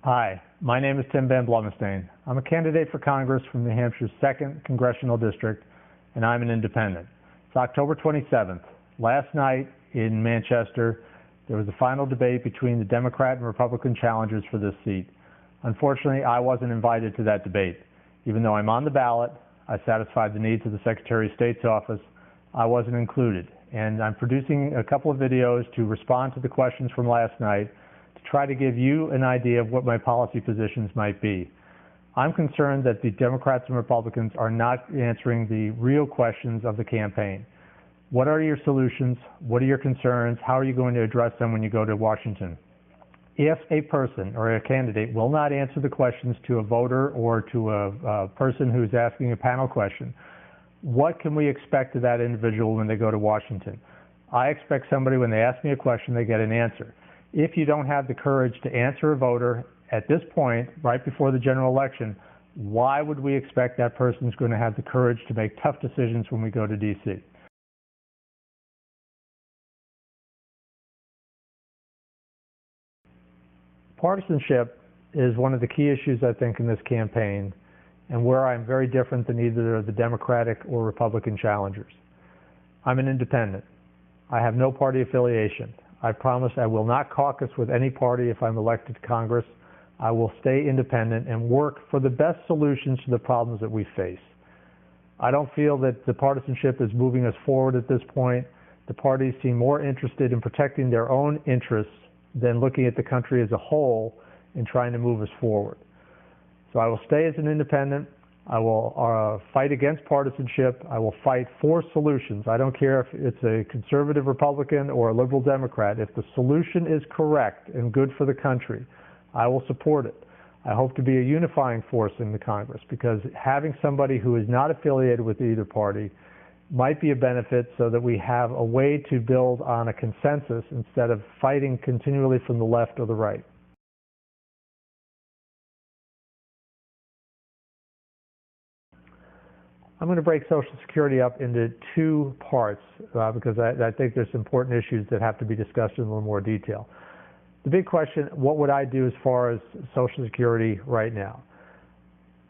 Hi, my name is vanBlommesteyn. I'm a candidate for Congress from New Hampshire's 2nd Congressional District, and I'm an independent. It's October 27th. Last night in Manchester, there was a final debate between the Democrat and Republican challengers for this seat. Unfortunately, I wasn't invited to that debate. Even though I'm on the ballot, I satisfied the needs of the Secretary of State's office, I wasn't included. And I'm producing a couple of videos to respond to the questions from last night, try to give you an idea of what my policy positions might be. I'm concerned that the Democrats and Republicans are not answering the real questions of the campaign. What are your solutions? What are your concerns? How are you going to address them when you go to Washington? If a person or a candidate will not answer the questions to a voter or to a person who's asking a panel question, what can we expect of that individual when they go to Washington? I expect somebody, when they ask me a question, they get an answer. If you don't have the courage to answer a voter at this point, right before the general election, why would we expect that person is going to have the courage to make tough decisions when we go to D.C.? Partisanship is one of the key issues, I think, in this campaign, and where I'm very different than either of the Democratic or Republican challengers. I'm an independent. I have no party affiliation. I promise I will not caucus with any party if I'm elected to Congress. I will stay independent and work for the best solutions to the problems that we face. I don't feel that the partisanship is moving us forward at this point. The parties seem more interested in protecting their own interests than looking at the country as a whole and trying to move us forward. So I will stay as an independent. I will fight against partisanship. I will fight for solutions. I don't care if it's a conservative Republican or a liberal Democrat. If the solution is correct and good for the country, I will support it. I hope to be a unifying force in the Congress, because having somebody who is not affiliated with either party might be a benefit, so that we have a way to build on a consensus instead of fighting continually from the left or the right. I'm going to break Social Security up into two parts because I think there's important issues that have to be discussed in a little more detail. The big question, what would I do as far as Social Security right now?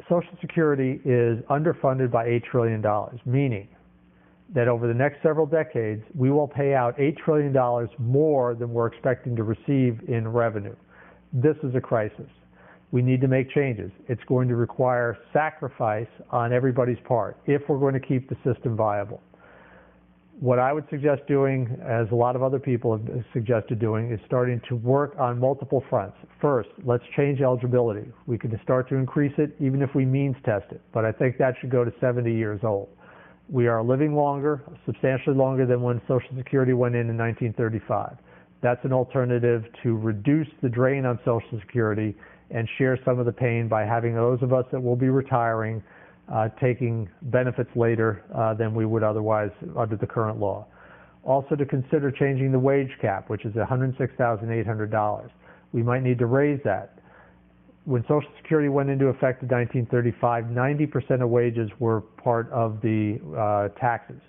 Social Security is underfunded by $8 trillion, meaning that over the next several decades, we will pay out $8 trillion more than we're expecting to receive in revenue. This is a crisis. We need to make changes. It's going to require sacrifice on everybody's part if we're going to keep the system viable. What I would suggest doing, as a lot of other people have suggested doing, is starting to work on multiple fronts. First, let's change eligibility. We can start to increase it even if we means test it, but I think that should go to 70 years old. We are living longer, substantially longer than when Social Security went in 1935. That's an alternative to reduce the drain on Social Security and share some of the pain by having those of us that will be retiring taking benefits later than we would otherwise under the current law. Also, to consider changing the wage cap, which is $106,800. We might need to raise that. When Social Security went into effect in 1935, 90% of wages were part of the taxes.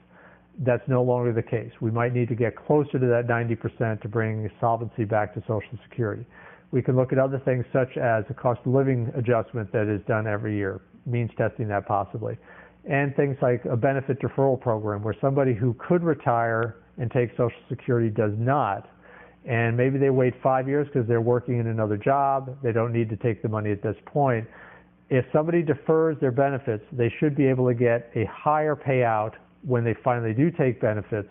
That's no longer the case. We might need to get closer to that 90% to bring solvency back to Social Security. We can look at other things such as a cost of living adjustment that is done every year, means testing that possibly, and things like a benefit deferral program where somebody who could retire and take Social Security does not, and maybe they wait 5 years because they're working in another job, they don't need to take the money at this point. If somebody defers their benefits, they should be able to get a higher payout when they finally do take benefits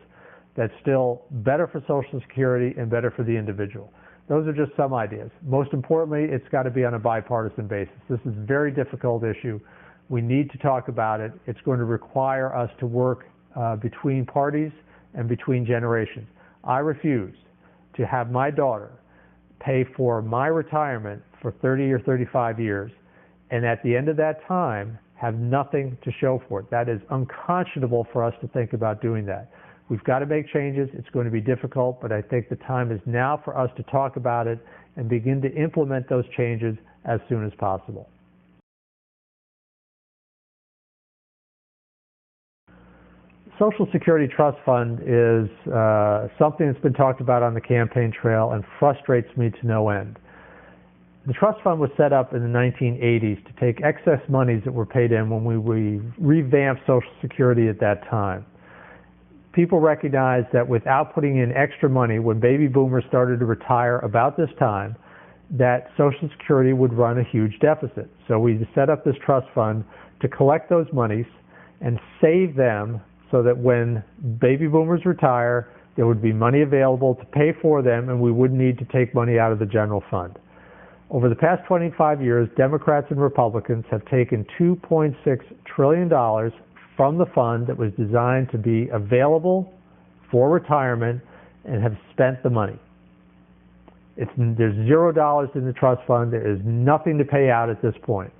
that's still better for Social Security and better for the individual. Those are just some ideas. Most importantly, it's got to be on a bipartisan basis. This is a very difficult issue. We need to talk about it. It's going to require us to work between parties and between generations. I refuse to have my daughter pay for my retirement for 30 or 35 years, and at the end of that time, have nothing to show for it. That is unconscionable for us to think about doing that. We've got to make changes. It's going to be difficult, but I think the time is now for us to talk about it and begin to implement those changes as soon as possible. Social Security Trust Fund is something that's been talked about on the campaign trail and frustrates me to no end. The trust fund was set up in the 1980s to take excess monies that were paid in when we revamped Social Security at that time. People recognized that without putting in extra money, when baby boomers started to retire about this time, that Social Security would run a huge deficit. So we set up this trust fund to collect those monies and save them so that when baby boomers retire, there would be money available to pay for them and we wouldn't need to take money out of the general fund. Over the past 25 years, Democrats and Republicans have taken $2.6 trillion from the fund that was designed to be available for retirement and have spent the money. There's $0 in the trust fund. There is nothing to pay out at this point.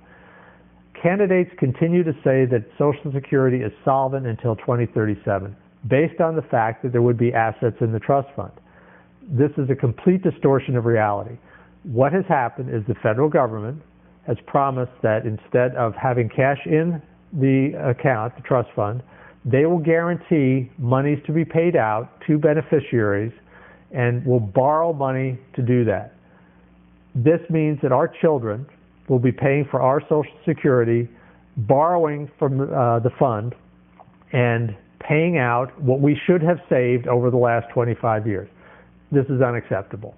Candidates continue to say that Social Security is solvent until 2037, based on the fact that there would be assets in the trust fund. This is a complete distortion of reality. What has happened is the federal government has promised that instead of having cash in the account, the trust fund, they will guarantee monies to be paid out to beneficiaries and will borrow money to do that. This means that our children will be paying for our Social Security, borrowing from the fund, and paying out what we should have saved over the last 25 years. This is unacceptable.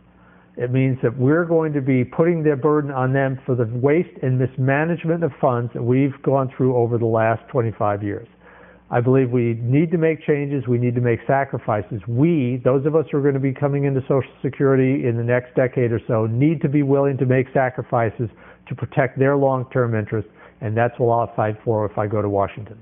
It means that we're going to be putting their burden on them for the waste and mismanagement of funds that we've gone through over the last 25 years. I believe we need to make changes. We need to make sacrifices. We, those of us who are going to be coming into Social Security in the next decade or so, need to be willing to make sacrifices to protect their long-term interests, and that's what I'll fight for if I go to Washington.